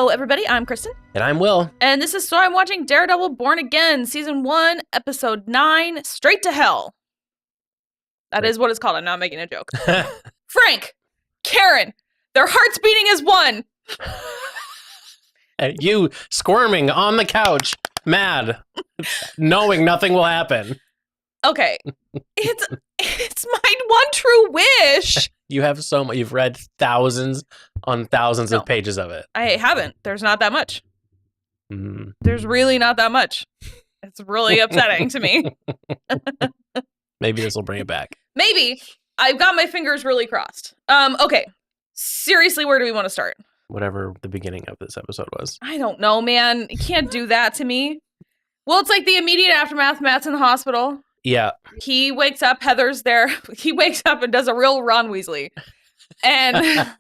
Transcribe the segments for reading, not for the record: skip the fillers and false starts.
Hello, everybody. I'm Kristen. And I'm Will. And this is So I'm Watching Daredevil Born Again, Season 1, Episode 9, Straight to Hell. That is what it's called. I'm not making a joke. Frank, Karen, their hearts beating as one. And you squirming on the couch, mad, knowing nothing will happen. Okay. It's my one true wish. You have so much. You've read thousands on thousands of pages of it. I haven't. There's not that much. There's really not that much. It's really upsetting to me. Maybe this will bring it back. Maybe. I've got my fingers really crossed. Okay. Seriously, where do we want to start? Whatever the beginning of this episode was. I don't know, man. You can't do that to me. Well, it's like the immediate aftermath. Matt's in the hospital. Yeah. He wakes up. Heather's there. He wakes up and does a real Ron Weasley. And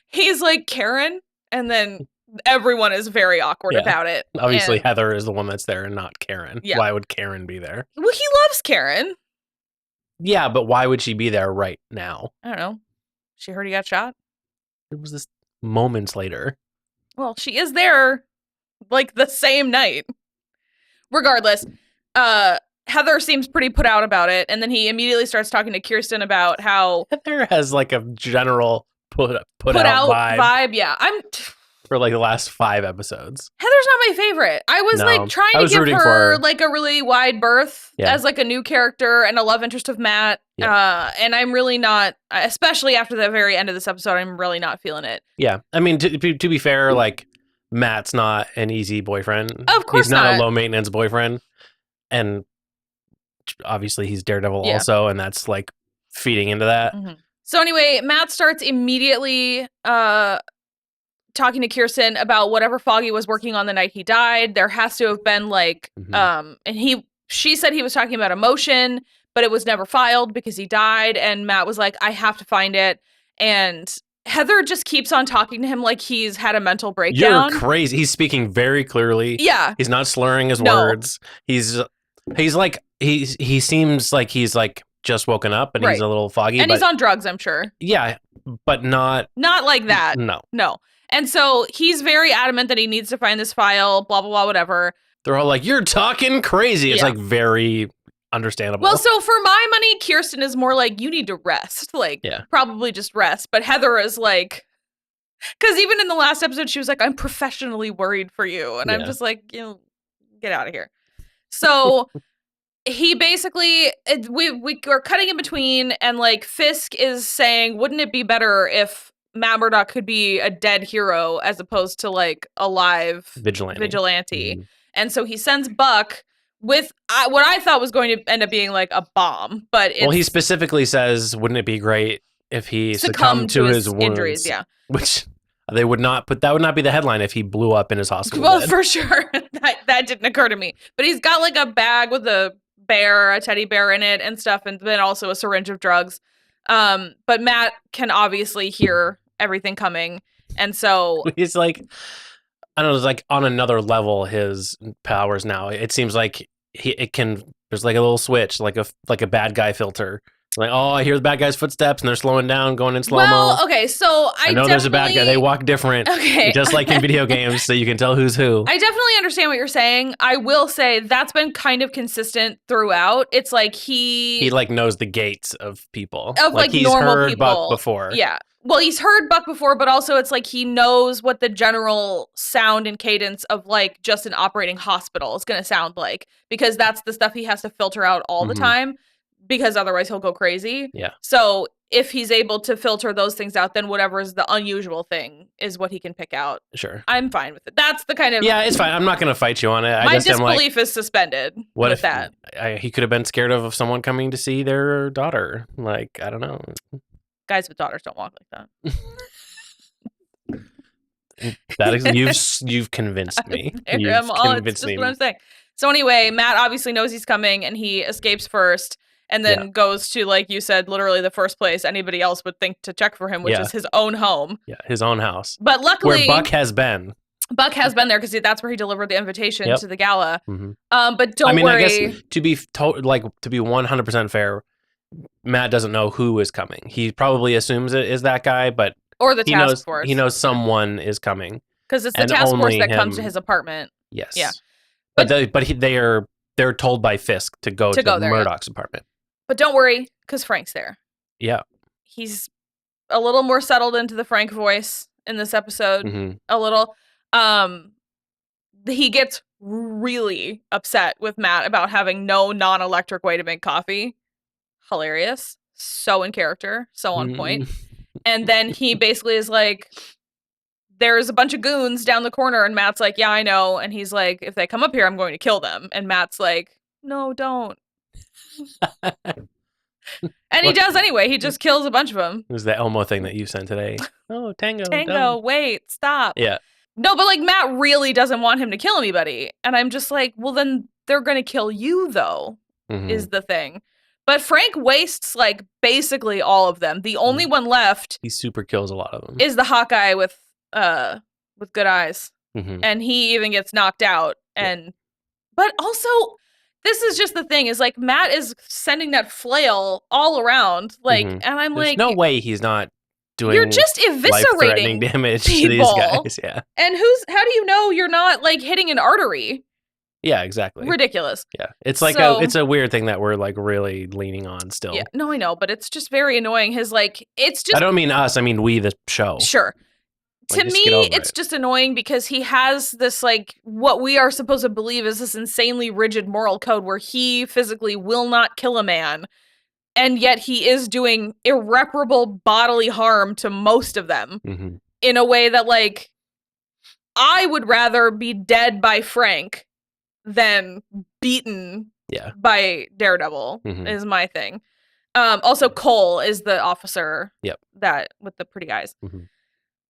he's like, Karen? And then everyone is very awkward about it. Obviously, Heather is the one that's there and not Karen. Yeah. Why would Karen be there? Well, he loves Karen. Yeah, but why would she be there right now? I don't know. She heard he got shot? It was this moments later. Well, she is there like the same night. Regardless, Heather seems pretty put out about it, and then he immediately starts talking to Kirsten about how Heather has like a general put out vibe. Yeah, for like the last 5 episodes. Heather's not my favorite. I was like trying to give her like a really wide berth as like a new character and a love interest of Matt. Yeah. And I'm really not, especially after the very end of this episode, I'm really not feeling it. Yeah, I mean to be fair, like Matt's not an easy boyfriend. Of course he's not a low maintenance boyfriend, and obviously he's Daredevil also, and that's like feeding into that. Mm-hmm. So anyway, Matt starts immediately talking to Kirsten about whatever Foggy was working on the night he died. There has to have been like, and she said he was talking about emotion, but it was never filed because he died. And Matt was like, I have to find it. And Heather just keeps on talking to him like he's had a mental breakdown. You're crazy. He's speaking very clearly. Yeah. He's not slurring his words. He's like, he seems like he's like just woken up and he's a little foggy. And he's on drugs, I'm sure. Yeah, but not like that. No. And so he's very adamant that he needs to find this file, blah, blah, blah, whatever. They're all like, you're talking crazy. It's like very understandable. Well, so for my money, Kirsten is more like, you need to rest. Like, probably just rest. But Heather is like, because even in the last episode, she was like, I'm professionally worried for you. And I'm just like, get out of here. So he basically, we're cutting in between, and like Fisk is saying, wouldn't it be better if Matt Murdock could be a dead hero as opposed to like a live vigilante. Mm-hmm. And so he sends Buck with what I thought was going to end up being like a bomb. But he specifically says, wouldn't it be great if he succumbed to his wounds? Injuries, yeah. Which they would not, but that would not be the headline if he blew up in his hospital bed. For sure. that didn't occur to me. But he's got like a bag with a teddy bear in it and stuff, and then also a syringe of drugs. But Matt can obviously hear everything coming, and so he's like, I don't know, it's like on another level his powers now. It seems like there's like a little switch, like a bad guy filter. Like, oh, I hear the bad guy's footsteps and they're slowing down, going in slow-mo. Well, okay, so I know there's a bad guy. They walk different, just like in video games, so you can tell who's who. I definitely understand what you're saying. I will say that's been kind of consistent throughout. It's like he like knows the gates of people. Of like he's normal heard people. Buck before. Yeah. Well, he's heard Buck before, but also it's like he knows what the general sound and cadence of like just an operating hospital is going to sound like, because that's the stuff he has to filter out all the time, because otherwise he'll go crazy. Yeah. So if he's able to filter those things out, then whatever is the unusual thing is what he can pick out. Sure. I'm fine with it. That's the kind of... Yeah, it's fine. I'm not going to fight you on it. My disbelief is suspended with that. He could have been scared of someone coming to see their daughter. Like, I don't know. Guys with daughters don't walk like that. That is, you've convinced me. You've convinced me. What I'm saying. So anyway, Matt obviously knows he's coming, and he escapes first, and then goes to, like you said, literally the first place anybody else would think to check for him, which is his own home. Yeah, his own house. But luckily, where Buck has been. Buck has been there because that's where he delivered the invitation to the gala. But don't worry. I guess to be 100% fair, Matt doesn't know who is coming. He probably assumes it is that guy, but or the task force. He knows someone is coming. Because it's the task force that comes to his apartment. Yes. Yeah. But they're told by Fisk to go to Murdoch's apartment. But don't worry, because Frank's there. Yeah. He's a little more settled into the Frank voice in this episode. Mm-hmm. A little. He gets really upset with Matt about having no non-electric way to make coffee. Hilarious. So in character. So on point. And then he basically is like, there's a bunch of goons down the corner, and Matt's like, yeah, I know. And he's like, if they come up here, I'm going to kill them. And Matt's like, no, don't. And he does anyway. He just kills a bunch of them. It was the Elmo thing that you sent today. Oh, Tango, don't. Wait, stop. Yeah. No, but like Matt really doesn't want him to kill anybody. And I'm just like, well, then they're going to kill you, though, is the thing. But Frank wastes like basically all of them. The only one left. He super kills a lot of them. Is the Hawkeye with good eyes. And he even gets knocked out. But also, this is just the thing, is like Matt is sending that flail all around. Like, and I'm There's like, no way he's not doing you're just eviscerating damage people. To these guys. Yeah. And how do you know you're not like hitting an artery? Yeah, exactly. Ridiculous. Yeah. It's like it's a weird thing that we're like really leaning on still. Yeah. No, I know, but it's just very annoying. It's just, I don't mean us, I mean we, the show. Sure. Like, to me, it's just annoying because he has this, like, what we are supposed to believe is this insanely rigid moral code where he physically will not kill a man, and yet he is doing irreparable bodily harm to most of them in a way that, like, I would rather be dead by Frank than beaten by Daredevil, is my thing. Also, Cole is the officer that with the pretty eyes.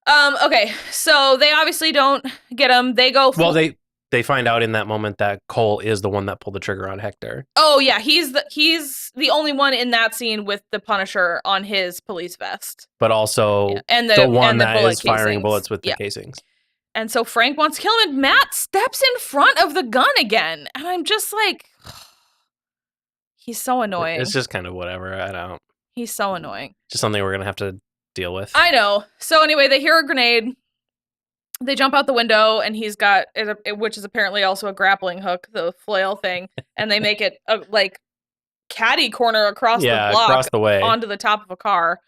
Okay, so they obviously don't get him. They go. Well, they find out in that moment that Cole is the one that pulled the trigger on Hector. Oh yeah, he's the only one in that scene with the Punisher on his police vest. But also and the one that is casings. firing bullets with the casings. And so Frank wants to kill him, and Matt steps in front of the gun again, and I'm just like, he's so annoying. It's just kind of whatever. He's so annoying. Just something we're gonna have to deal with. I know. So anyway, they hear a grenade. They jump out the window, and he's got which is apparently also a grappling hook, the flail thing, and they make it like catty corner across the block, across the way onto the top of a car.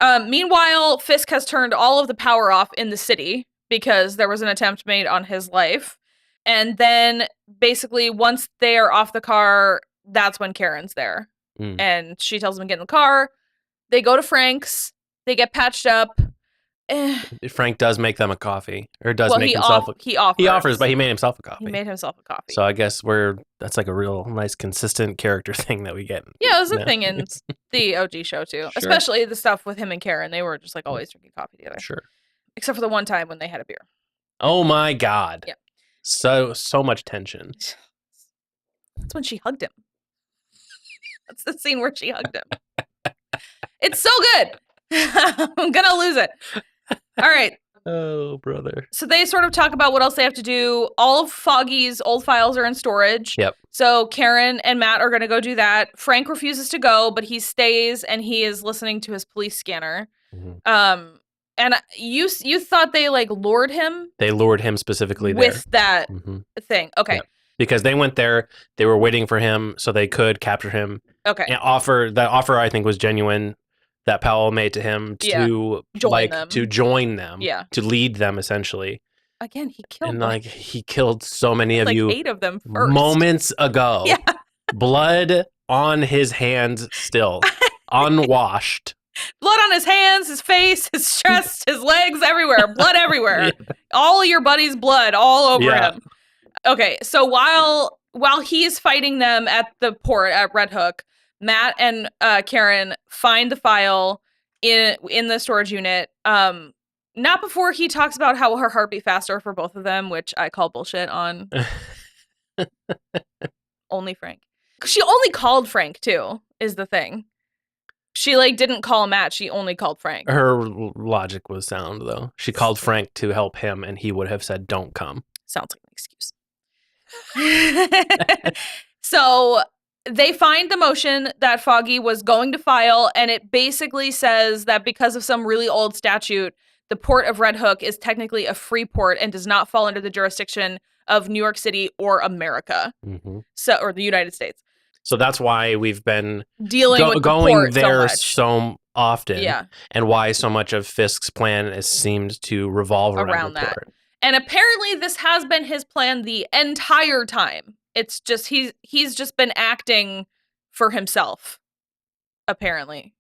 Meanwhile, Fisk has turned all of the power off in the city because there was an attempt made on his life. And then basically once they are off the car, that's when Karen's there. And she tells them to get in the car. They go to Frank's. They get patched up. Frank does make them a coffee, or does make himself. He offers, but he made himself a coffee. He made himself a coffee. So I guess that's like a real nice, consistent character thing that we get. Yeah, it was a thing in the OG show too, especially the stuff with him and Karen. They were just like always drinking coffee together. Sure. Except for the one time when they had a beer. Oh my God. Yeah. So much tension. That's when she hugged him. That's the scene where she hugged him. It's so good. I'm gonna lose it. All right. Oh, brother. So they sort of talk about what else they have to do. All of Foggy's old files are in storage. Yep. So Karen and Matt are going to go do that. Frank refuses to go, but he stays and he is listening to his police scanner. And you thought they like lured him? They lured him specifically with that thing. Okay. Yep. Because they went there, they were waiting for him so they could capture him. Okay. And that offer I think was genuine. That Powell made to him to join them, to lead them essentially. Again, he killed them. And he killed so many of you 8 of them first. Moments ago. Yeah. Blood on his hands still. Unwashed. Blood on his hands, his face, his chest, his legs, everywhere. Blood everywhere. Yeah. All your buddy's blood all over him. Okay, so while he's fighting them at the port at Red Hook, Matt and Karen find the file in the storage unit. Not before he talks about how her heart beat faster for both of them, which I call bullshit on. Only Frank. She only called Frank too, is the thing. She didn't call Matt. She only called Frank. Her logic was sound though. She called Frank to help him, and he would have said, "Don't come." Sounds like an excuse. So they find the motion that Foggy was going to file, and it basically says that because of some really old statute, the port of Red Hook is technically a free port and does not fall under the jurisdiction of New York City or America, or the United States. So that's why we've been dealing with going the there so often, and why so much of Fisk's plan has seemed to revolve around that. Port. And apparently, this has been his plan the entire time. It's just he's just been acting for himself. Apparently,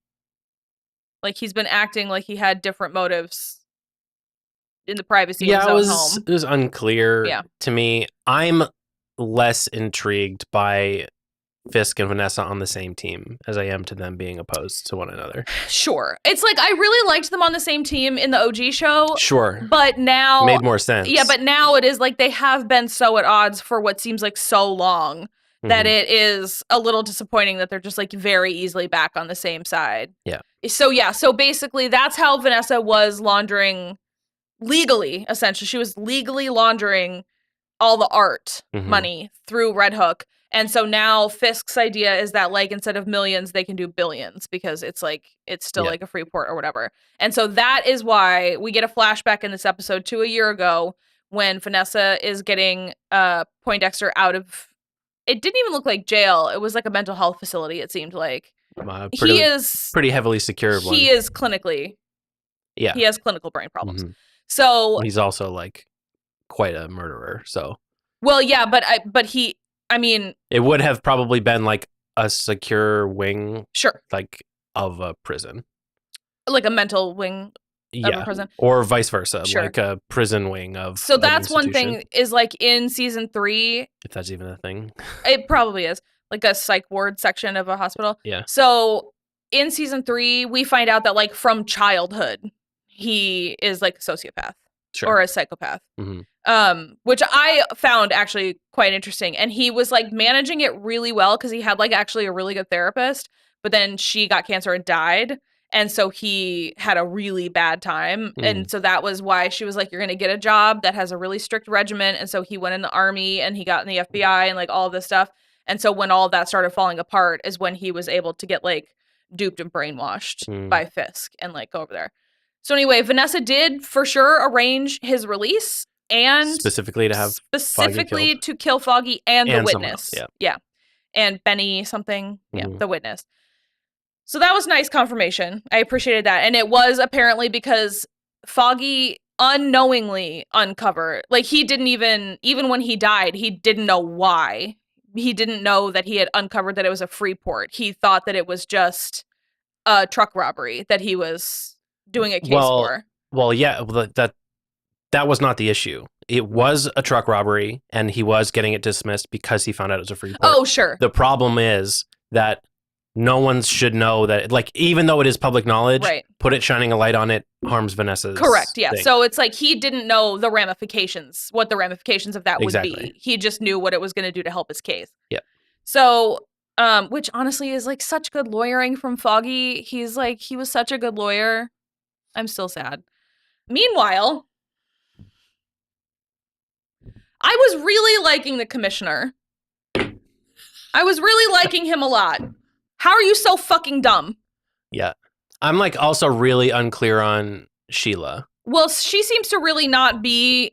like he's been acting like he had different motives in the privacy of his own home. It was unclear to me. I'm less intrigued by Fisk and Vanessa on the same team as I am to them being opposed to one another. Sure. It's like I really liked them on the same team in the OG show. Sure. But now... Made more sense. Yeah, but now it is like they have been so at odds for what seems like so long that it is a little disappointing that they're just like very easily back on the same side. Yeah. So basically that's how Vanessa was laundering legally, essentially. She was legally laundering all the art money through Red Hook. And so now Fisk's idea is that, like, instead of millions, they can do billions because it's like, it's still like a free port or whatever. And so that is why we get a flashback in this episode to a year ago when Vanessa is getting Poindexter out of, it didn't even look like jail. It was like a mental health facility, it seemed like. He is pretty heavily secured one. He is clinically, he has clinical brain problems. So he's also like quite a murderer, so. Well, yeah, but he, I mean, it would have probably been like a secure wing, like of a prison, like a mental wing of a prison, or vice versa, like a prison wing of. So that's one thing is like in season 3, if that's even a thing, it probably is like a psych ward section of a hospital. Yeah. So in season 3, we find out that like from childhood, he is like a sociopath or a psychopath. Which I found actually quite interesting. And he was like managing it really well because he had like actually a really good therapist, but then she got cancer and died. And so he had a really bad time. And so that was why she was like, you're going to get a job that has a really strict regimen. And so he went in the army and he got in the FBI and like all of this stuff. And so when all of that started falling apart is when he was able to get like duped and brainwashed by Fisk and like go over there. So anyway, Vanessa did for sure arrange his release. And specifically to have specifically to kill Foggy and the witness. Yeah. And Benny something. Yeah, the witness. So that was nice confirmation. I appreciated that. And it was apparently because Foggy unknowingly uncovered, like he didn't even when he died, he didn't know why. He didn't know that he had uncovered that it was a free port. He thought that it was just a truck robbery that he was doing a case for. Well, yeah, that was not the issue. It was a truck robbery, and he was getting it dismissed because he found out it was a free port. Oh, sure. The problem is that no one should know that, like, even though it is public knowledge, put it shining a light on it harms Vanessa's Correct, yeah. thing. So it's like he didn't know the ramifications, what the ramifications of that would be. He just knew what it was going to do to help his case. Yeah. So, which honestly is like such good lawyering from Foggy. He's like, he was such a good lawyer. I'm still sad. Meanwhile, I was really liking the commissioner. I was really liking him a lot. How are you so fucking dumb? Yeah. I'm like also really unclear on Sheila. Well, she seems to really not be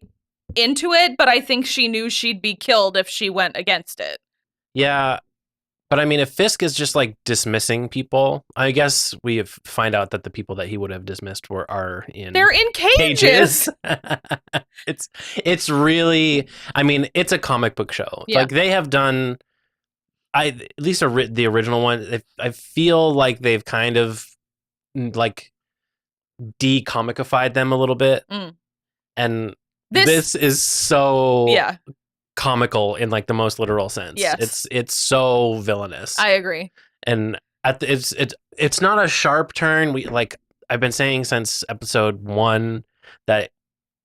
into it, but I think she knew she'd be killed if she went against it. Yeah. But I mean, if Fisk is just like dismissing people, I guess we find out that the people that he would have dismissed they're in cages. It's really, I mean, it's a comic book show. Yeah. Like they have done, at least the original one, I feel like they've kind of like de-comicified them a little bit. And this is so comical in like the most literal sense. Yes. It's so villainous. I agree. And it's not a sharp turn. I've been saying since episode 1 that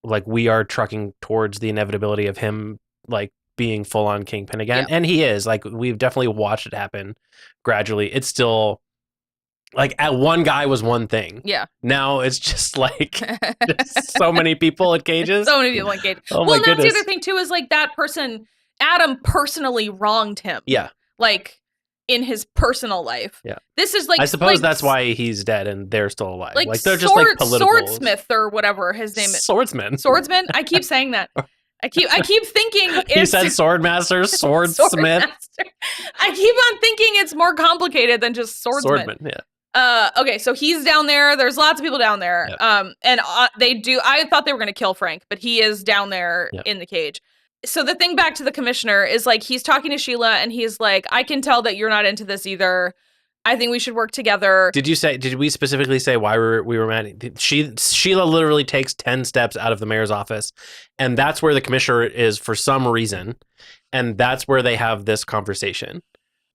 like we are trucking towards the inevitability of him like being full on Kingpin again. And he is. Like we've definitely watched it happen gradually. It's still like at one guy was one thing. Yeah. Now it's just like so many people in cages. So many people in cages. Oh my goodness. That's the other thing too is like that person, Adam personally wronged him. Yeah. Like in his personal life. Yeah. This is like, I suppose that's why he's dead and they're still alive. Like they're just like political swordsmith or whatever his name is. Swordsman. I keep saying that. I keep thinking he said swordmaster, swordsmith. I keep on thinking it's more complicated than just swordsman. Yeah. Okay, so he's down there. There's lots of people down there. Yep. And I thought they were going to kill Frank, but he is down there in the cage. So the thing back to the commissioner is like, he's talking to Sheila and he's like, I can tell that you're not into this either. I think we should work together. Did we specifically say why we were mad? Sheila literally takes 10 steps out of the mayor's office, and that's where the commissioner is for some reason. And that's where they have this conversation.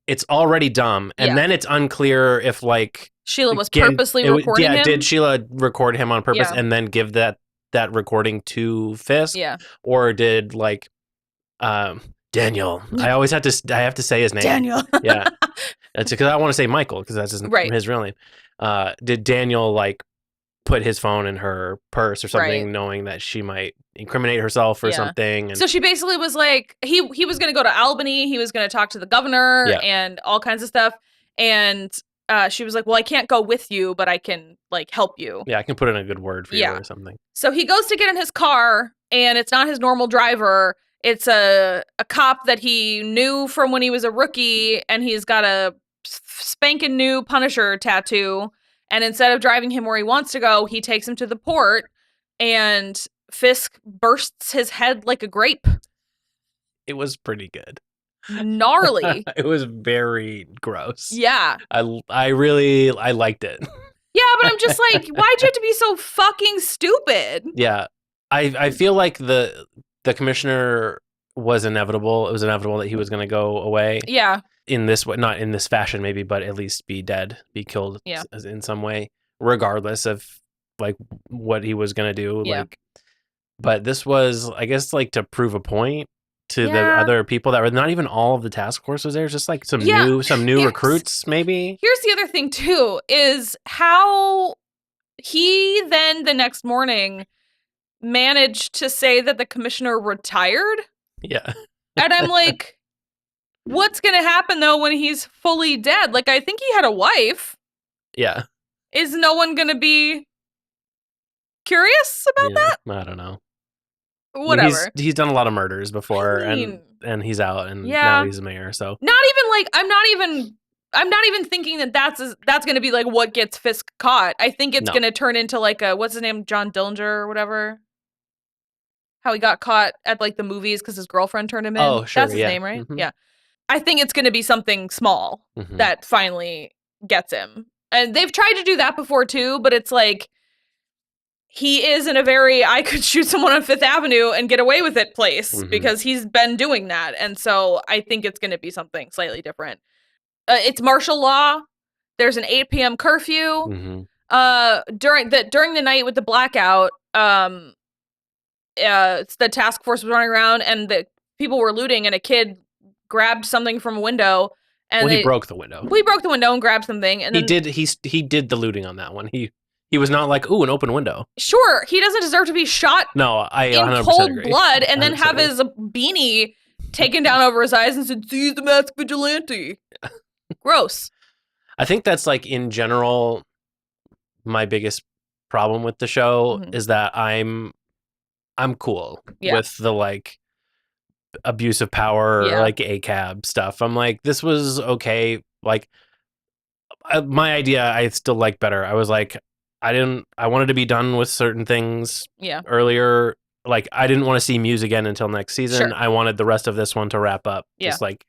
It's already dumb. And then it's unclear if like Sheila was purposely recording him. Did Sheila record him on purpose and then give that recording to Fisk? Yeah. Or did like Daniel. I have to say his name. Daniel. Yeah. It's because I want to say Michael because that's his real name. Did Daniel like put his phone in her purse or something, knowing that she might incriminate herself or something? And so she basically was like, he was going to go to Albany. He was going to talk to the governor and all kinds of stuff. And she was like, well, I can't go with you, but I can like help you. Yeah, I can put in a good word for you or something. So he goes to get in his car and it's not his normal driver. It's a cop that he knew from when he was a rookie, and he's got a spanking new Punisher tattoo. And instead of driving him where he wants to go, he takes him to the port, and Fisk bursts his head like a grape. It was pretty good. Gnarly. It was very gross. Yeah. I liked it. Yeah, but I'm just like, why'd you have to be so fucking stupid? Yeah. I feel like the commissioner was inevitable. It was inevitable that he was going to go away. Yeah. In this way, not in this fashion, maybe, but at least be dead, be killed in some way, regardless of like what he was going to do. Yeah. Like, but this was, I guess, like to prove a point to the other people that were not even all of the task force was there. Just like some new recruits, maybe. Here's the other thing too, is how he then the next morning managed to say that the commissioner retired. Yeah. And I'm like, what's going to happen though when he's fully dead? Like, I think he had a wife. Yeah. Is no one going to be curious about that? I don't know. Whatever. I mean, he's done a lot of murders before, and he's out, and now he's a mayor. So I'm not even thinking that that's going to be like what gets Fisk caught. I think it's going to turn into like a, what's his name, John Dillinger or whatever. How he got caught at like the movies because his girlfriend turned him in. Oh, sure. That's his name, right? Mm-hmm. Yeah. I think it's going to be something small that finally gets him. And they've tried to do that before too, but it's like, he is in a very, I could shoot someone on Fifth Avenue and get away with it place because he's been doing that. And so I think it's going to be something slightly different. It's martial law. There's an 8 p.m. curfew. During the night with the blackout, the task force was running around and the people were looting, and a kid grabbed something from a window. And he broke the window. He broke the window and grabbed something. And he did the looting on that one. He was not like, ooh, an open window. Sure, he doesn't deserve to be shot in cold agree. blood and then have his beanie taken down over his eyes and said, "Seize the masked vigilante." Gross. I think that's like in general my biggest problem with the show is that I'm cool with the like abuse of power or like ACAB stuff. I'm like, this was okay. Like my idea, I still like better. I was like, I wanted to be done with certain things earlier. Like I didn't want to see Muse again until next season. Sure. I wanted the rest of this one to wrap up. Just like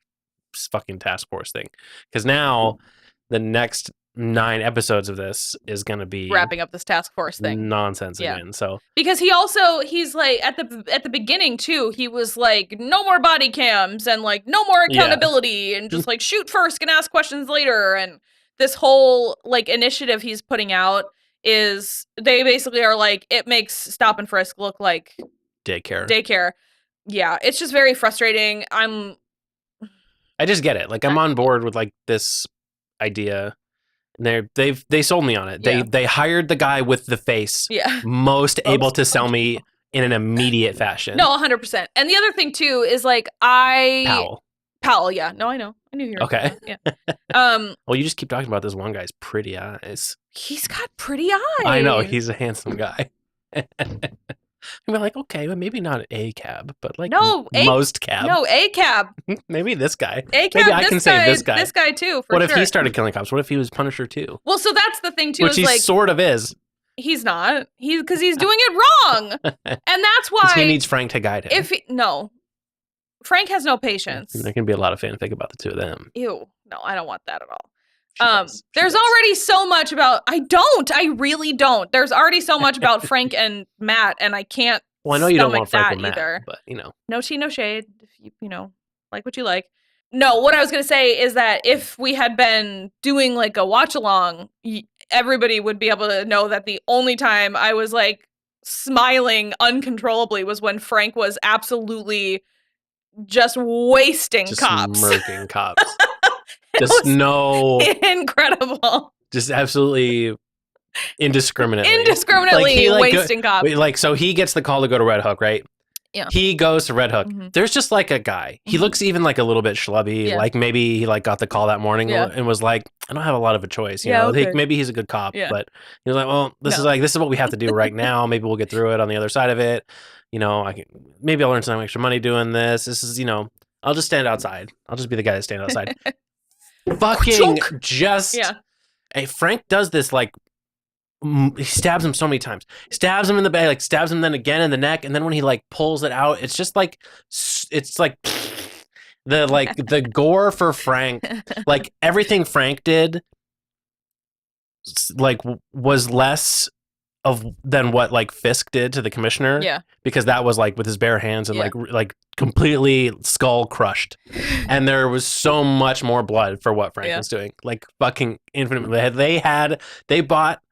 this fucking task force thing. Because now the next 9 episodes of this is going to be wrapping up this task force thing nonsense again. So because he's like at the beginning too, he was like, no more body cams and like no more accountability and just like shoot first and ask questions later. And this whole like initiative he's putting out is they basically are like, it makes stop and frisk look like daycare. Yeah, it's just very frustrating. I just get it. Like I'm on board with like this idea. They sold me on it. They hired the guy with the face most able to sell me in an immediate fashion. No, 100%. And the other thing too is like Powell. Powell, yeah. No, I know. I knew you were okay. yeah. Well, you just keep talking about this one guy's pretty eyes. He's got pretty eyes. I know, he's a handsome guy. We're like, okay, well, maybe not a cab, but like most cab. No, a cab. Maybe this guy. A cab. Maybe I can say this guy. This guy too. What if he started killing cops? What if he was Punisher too? Well, so that's the thing too. Which he sort of is. He's not. Because he's doing it wrong, and that's why he needs Frank to guide him. Frank has no patience. There can be a lot of fanfic about the two of them. Ew. No, I don't want that at all. There's already so much about. I really don't. There's already so much about Frank and Matt, and I can't. Well, I know you don't want Frank and Matt either, but no tea, no shade. If you like what you like. No, what I was gonna say is that if we had been doing like a watch along, everybody would be able to know that the only time I was like smiling uncontrollably was when Frank was absolutely just wasting cops, murking cops. Just incredible. Just absolutely indiscriminately wasting cops. So he gets the call to go to Red Hook, right? Yeah. He goes to Red Hook. Mm-hmm. There's just like a guy. He looks even like a little bit schlubby. Yeah. Like maybe he like got the call that morning and was like, I don't have a lot of a choice. You know, okay. Maybe he's a good cop, but he was like, well, this is what we have to do right now. Maybe we'll get through it on the other side of it. Maybe I'll earn some extra money doing this. This is, I'll just stand outside. I'll just be the guy that stands outside. Fucking just. Yeah. Hey, Frank does this like. He stabs him so many times. Stabs him in the back, like stabs him then again in the neck, and then when he like pulls it out, it's just like the gore for Frank. Like everything Frank did, like was less than what like Fisk did to the commissioner. Yeah, because that was like with his bare hands and like completely skull crushed, and there was so much more blood for what Frank was doing. Like fucking infinitely. They bought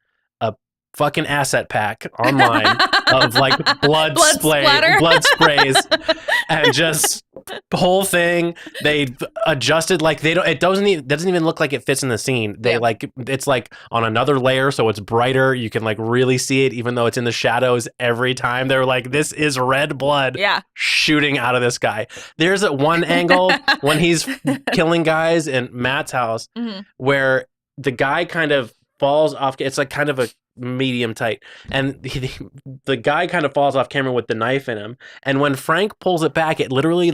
fucking asset pack online of like blood sprays and just the whole thing they adjusted like it doesn't even look like it fits in the scene. It's like on another layer so it's brighter. You can like really see it even though it's in the shadows every time. They're like, this is red blood shooting out of this guy. There's one angle when he's killing guys in Matt's house where the guy kind of falls off. It's like kind of a medium tight, and the guy kind of falls off camera with the knife in him, and when Frank pulls it back, it literally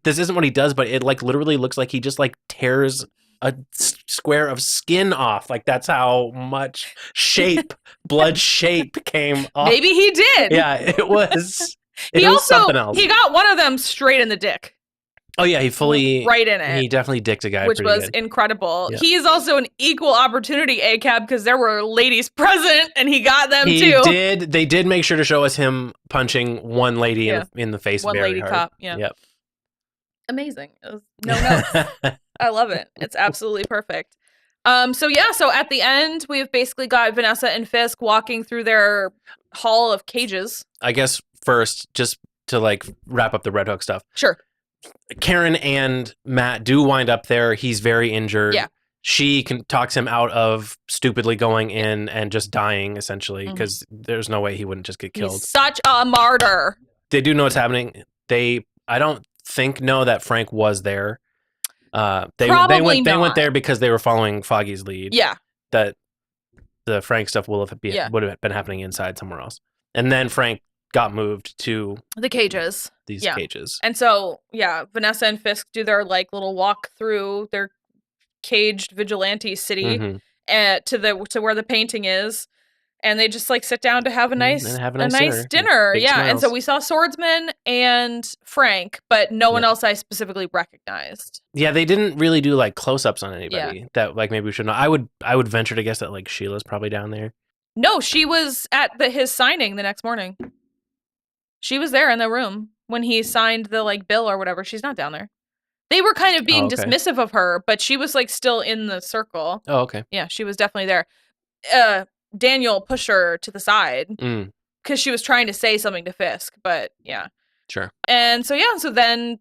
this isn't what he does, but it like literally looks like he just like tears a square of skin off. Like that's how much blood shape came off. Maybe he did. Yeah, it was something else. He got one of them straight in the dick. Oh yeah, he fully right in it. He definitely dicked a guy, which was good. Incredible. Yeah. He is also an equal opportunity ACAB because there were ladies present and he got them too. They did make sure to show us him punching one lady in the face. One very lady hard. cop. Yeah. Yep. Amazing. It was no notes. I love it. It's absolutely perfect. So at the end we've basically got Vanessa and Fisk walking through their hall of cages. I guess first, just to like wrap up the Red Hook stuff. Sure. Karen and Matt do wind up there. He's very injured. Yeah. She talks him out of stupidly going in and just dying, essentially, because there's no way he wouldn't just get killed. He's such a martyr. They do know what's happening. I don't think know that Frank was there. They went there because they were following Foggy's lead. Yeah. That the Frank stuff would have been happening inside somewhere else. And then Frank got moved to the cages. These cages. And so, Vanessa and Fisk do their like little walk through their caged vigilante city to where the painting is. And they just like sit down to have a nice dinner. Yeah. Smiles. And so we saw Swordsman and Frank, but no one else I specifically recognized. Yeah, they didn't really do like close-ups on anybody that like maybe we should know. I would venture to guess that like Sheila's probably down there. No, she was at his signing the next morning. She was there in the room when he signed the like bill or whatever. She's not down there. They were kind of being dismissive of her, but she was like still in the circle. Oh, okay. Yeah, she was definitely there. Daniel pushed her to the side because she was trying to say something to Fisk, but yeah. Sure. And so then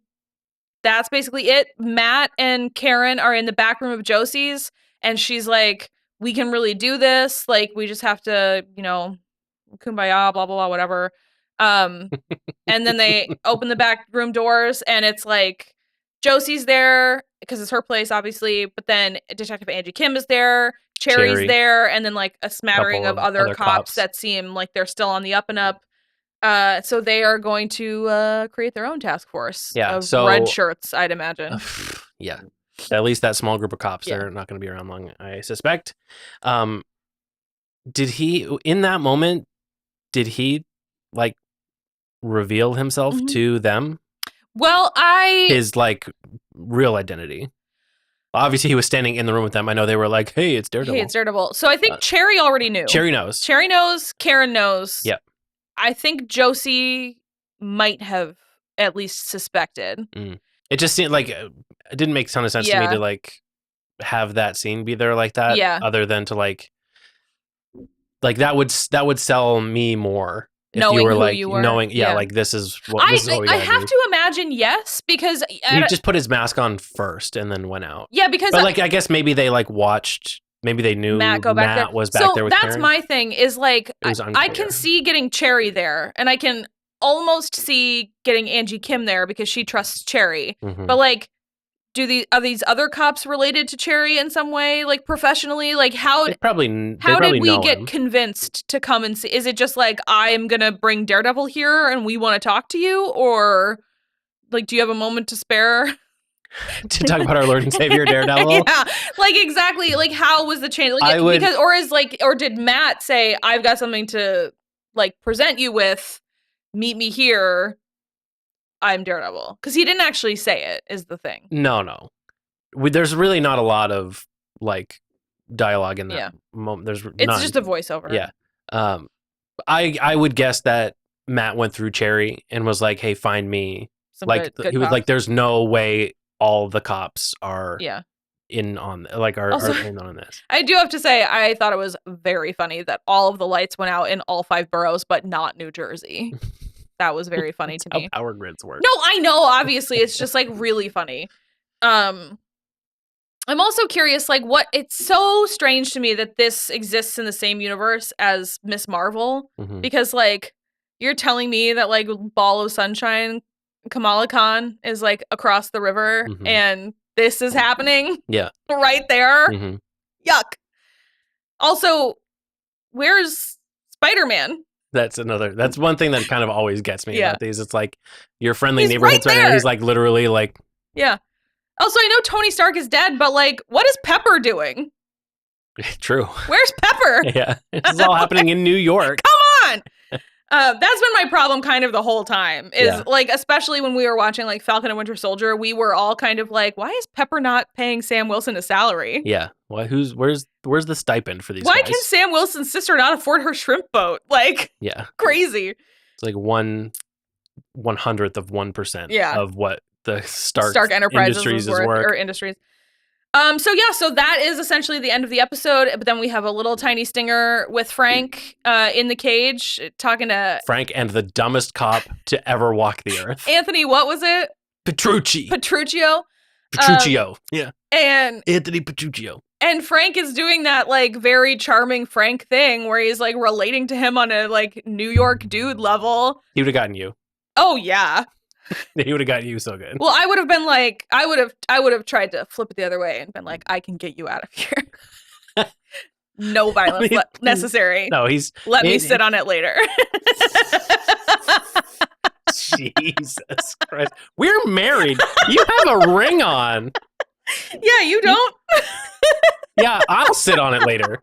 that's basically it. Matt and Karen are in the back room of Josie's, and she's like, we can really do this. Like, we just have to, kumbaya, blah, blah, blah, whatever. And then they open the back room doors and it's like Josie's there because it's her place, obviously. But then Detective Angie Kim is there. Cherry's there. And then like a smattering of other cops that seem like they're still on the up and up. So they are going to create their own task force of red shirts, I'd imagine. Yeah. At least that small group of cops, they're not going to be around long, I suspect. Did he, in that moment, like reveal himself to them? Well, his like real identity. Obviously, he was standing in the room with them. I know they were like, "Hey, it's Daredevil." So I think Cherry already knew. Cherry knows. Karen knows. Yep. I think Josie might have at least suspected. It just seemed like it didn't make a ton of sense to me to like have that scene be there like that. Yeah. Other than to like that would sell me more. If knowing you were who like you were. knowing, like this is what we I have to imagine yes, because he just put his mask on first and then went out. Yeah, because but like I guess maybe they like watched. Maybe they knew Matt was back there with Karen. So that's my thing. Is like I can see getting Cherry there, and I can almost see getting Angie Kim there because she trusts Cherry. But like, are these other cops related to Cherry in some way, like professionally? Like how did we get convinced to come and see? Is it just like I'm gonna bring Daredevil here and we want to talk to you, or like do you have a moment to spare? To talk about our Lord and Savior Daredevil? Yeah, like exactly. Like how was the change? Like, or did Matt say, "I've got something to like present you with. Meet me here. I'm Daredevil." Because he didn't actually say it. Is the thing? No. There's really not a lot of like dialogue in that moment. It's just a voiceover. Yeah. I would guess that Matt went through Cherry and was like, "Hey, find me." He was like, "There's no way all the cops are in on this." I do have to say, I thought it was very funny that all of the lights went out in all 5 boroughs, but not New Jersey. That was very funny to me. How power grids work. No, I know. Obviously, it's just like really funny. I'm also curious, like it's so strange to me that this exists in the same universe as Miss Marvel, because like you're telling me that like Ball of Sunshine, Kamala Khan is like across the river and this is happening right there. Yuck. Also, where's Spider-Man? That's one thing that kind of always gets me about these. It's like your friendly neighborhood's right there. He's like literally like. Yeah. Also, I know Tony Stark is dead, but like, what is Pepper doing? True. Where's Pepper? Yeah. This is all happening in New York. Come on. That's been my problem kind of the whole time is like, especially when we were watching like Falcon and Winter Soldier, we were all kind of like, why is Pepper not paying Sam Wilson a salary? Yeah. Well, where's the stipend for these Why guys? can Sam Wilson's sister not afford her shrimp boat? Like, crazy. It's like 1/100th of 1% of what the Stark Enterprises Industries is worth, or Industries. So that is essentially the end of the episode. But then we have a little tiny stinger with Frank in the cage talking to Frank and the dumbest cop to ever walk the earth. Anthony, what was it? Petruccio. Yeah. And Anthony Petruccio. And Frank is doing that like very charming Frank thing where he's like relating to him on a like New York dude level. He would have gotten you. Oh yeah. He would have got you so good. Well, I would have been like, I would have tried to flip it the other way and been like, I can get you out of here. No violence necessary. No, let me sit on it later. Jesus Christ. We're married. You have a ring on. Yeah, you don't? Yeah, I'll sit on it later.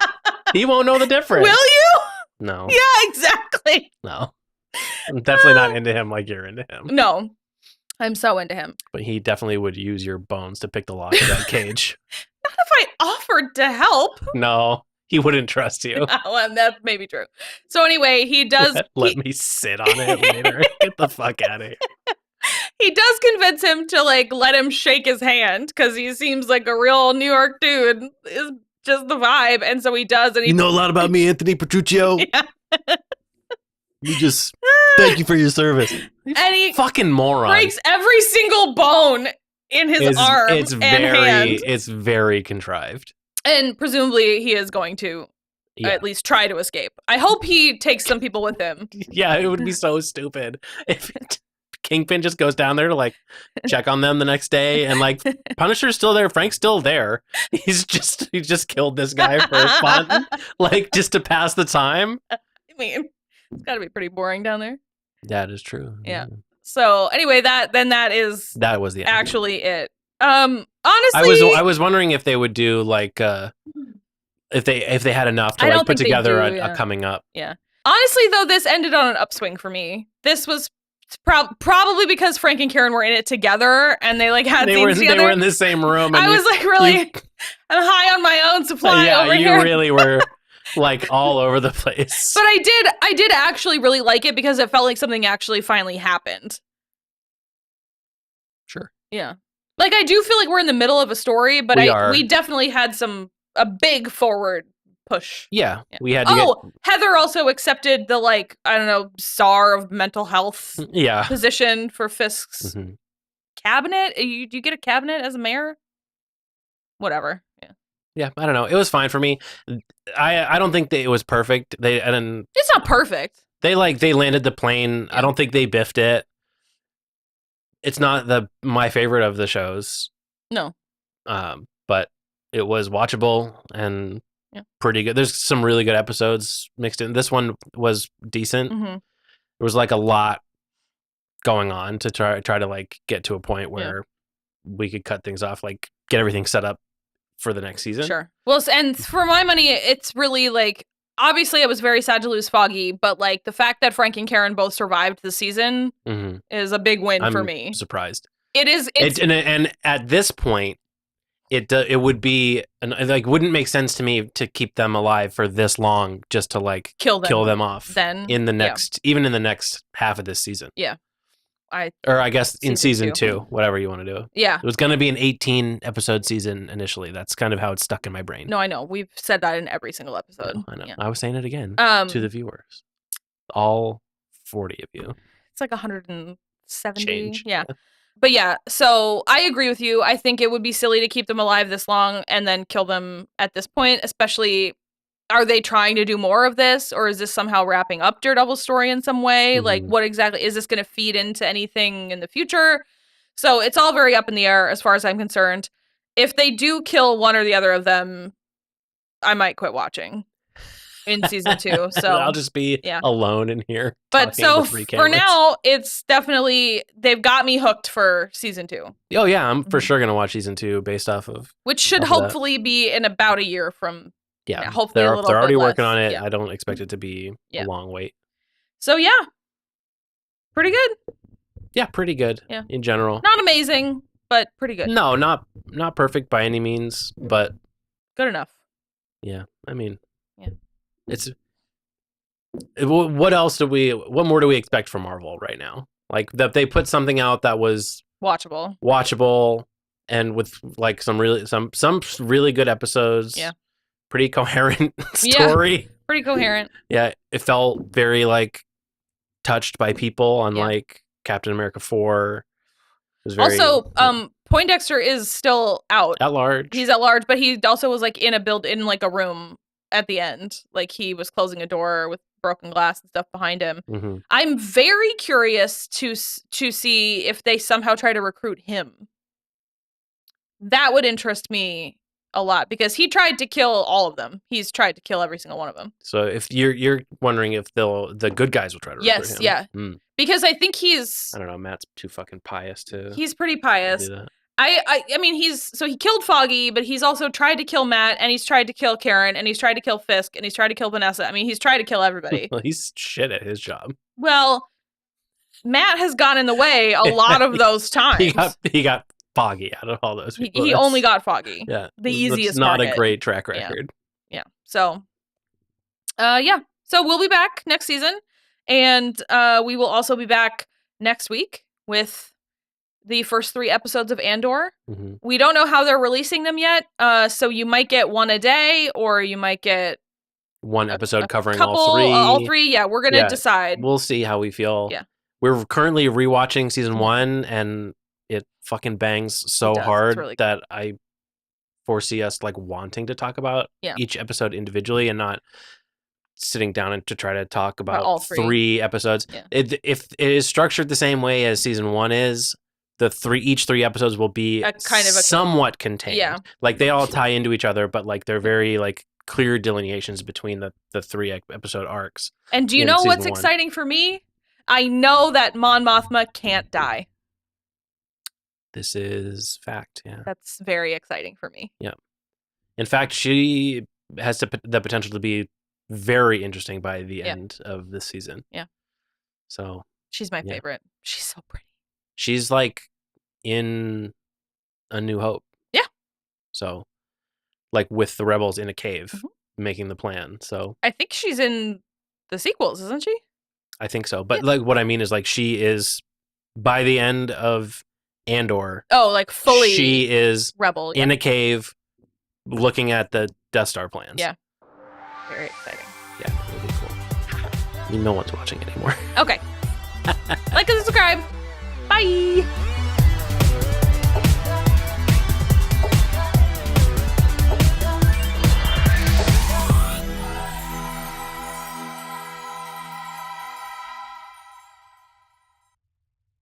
He won't know the difference. Will you? No. Yeah, exactly. No. I'm definitely not into him like you're into him. No, I'm so into him. But he definitely would use your bones to pick the lock of that cage. Not if I offered to help. No, he wouldn't trust you. Well, that may be true. So anyway, he does... Let me sit on it later. Get the fuck out of here. He does convince him to like let him shake his hand because he seems like a real New York dude. Is just the vibe. And so he does. And you know a lot about me, Anthony Petruccio. Yeah. You just thank you for your service. And he fucking moron. Breaks every single bone in his arm and hand. It's very contrived. And presumably he is going to at least try to escape. I hope he takes some people with him. Yeah, it would be so stupid if Kingpin just goes down there to like check on them the next day, and like Punisher's still there, Frank's still there. He just killed this guy for fun, like just to pass the time. I mean, it's got to be pretty boring down there. That is true. Yeah. So anyway, that was the end. Actually it. Honestly, I was wondering if they would do like if they had enough to like put together a coming up. Yeah. Honestly, though, this ended on an upswing for me. This was probably because Frank and Karen were in it together, and they like had scenes together. They were in the same room. And I was like, really, I'm high on my own supply over here. You really were like all over the place. But I did actually really like it because it felt like something actually finally happened. Sure. Yeah. Like I do feel like we're in the middle of a story, but we definitely had a big forward push. Yeah. We had to Heather also accepted the like, I don't know, czar of mental health position for Fisk's cabinet. Do you get a cabinet as a mayor? Whatever. Yeah. Yeah, I don't know. It was fine for me. I don't think that it was perfect. It's not perfect. They landed the plane. Yeah. I don't think they biffed it. It's not my favorite of the shows. No. But it was watchable and pretty good. There's some really good episodes mixed in. This one was decent. There was like a lot going on to try to like get to a point where we could cut things off, like get everything set up for the next season. Sure. Well, and for my money, it's really like, obviously I was very sad to lose Foggy, but like the fact that Frank and Karen both survived the season is a big win for me. I'm surprised. It is. And at this point, it would be like wouldn't make sense to me to keep them alive for this long just to like kill them off. Then in the next even in the next half of this season. Yeah. I guess in season two, whatever you want to do. Yeah. It was going to be an 18 episode season initially. That's kind of how it's stuck in my brain. No, I know. We've said that in every single episode. I know. Yeah. I was saying it again to the viewers. All 40 of you. It's like 170. Change. Yeah. But yeah, so I agree with you. I think it would be silly to keep them alive this long and then kill them at this point, especially, are they trying to do more of this, or is this somehow wrapping up Daredevil's story in some way? Like, what exactly, is this going to feed into anything in the future? So it's all very up in the air as far as I'm concerned. If they do kill one or the other of them, I might quit watching in season 2. So I'll just be alone in here. But so for now, it's definitely, they've got me hooked for season 2. Oh yeah, I'm for sure going to watch season 2 based off of, which should hopefully be in about a year from. Yeah, hopefully they're already working less. on it. I don't expect it to be a long wait. So yeah, pretty good. Yeah, pretty good. Yeah, in general, not amazing, but pretty good. No, not perfect by any means, but good enough. Yeah, I mean, it's. What more do we expect from Marvel right now? Like that they put something out that was watchable, and with like some really good episodes. Yeah. Pretty coherent story. Yeah, pretty coherent. Yeah, it felt very like touched by people, unlike Captain America 4. It was very, also, Poindexter is still out at large. He's at large, but he also was like in like a room at the end. Like he was closing a door with broken glass and stuff behind him. I'm very curious to see if they somehow try to recruit him. That would interest me a lot, because he tried to kill all of them. He's tried to kill every single one of them. So if you're wondering if the good guys will try to recruit him. Yes, yeah. Because I think I don't know, Matt's too fucking pious to. He's pretty pious. Do that. I mean, he killed Foggy, but he's also tried to kill Matt, and he's tried to kill Karen, and he's tried to kill Fisk, and he's tried to kill Vanessa. I mean, he's tried to kill everybody. Well, he's shit at his job. Well, Matt has gone in the way a lot of those times. He got Foggy out of all those people. He only got Foggy. Yeah. The easiest It's not target. a great track record. Yeah. So, So we'll be back next season. And we will also be back next week with the first 3 episodes of Andor. We don't know how they're releasing them yet. So you might get one a day, or you might get one episode covering all 3. All 3, yeah. We're going to decide. We'll see how we feel. Yeah. We're currently rewatching season 1, and it fucking bangs so hard really that I foresee us like wanting to talk about each episode individually and not sitting down and to try to talk about all three episodes. Yeah. If it is structured the same way as season 1 is, each three episodes will be somewhat contained. Yeah. Like they all tie into each other, but like they're very like clear delineations between the 3 episode arcs. And do you know what's exciting for me? I know that Mon Mothma can't die. This is fact, yeah. That's very exciting for me. Yeah. In fact, she has the potential to be very interesting by the end of this season. Yeah. So she's my favorite. She's so pretty. She's like in A New Hope. Yeah. So like with the rebels in a cave making the plan. So I think she's in the sequels, isn't she? I think so. But like what I mean is like she is by the end of Andor. Oh, like fully she is rebel in a cave looking at the Death Star plans. Yeah. Very exciting. Yeah, really cool. No one's watching anymore. Okay. Like and subscribe. Bye.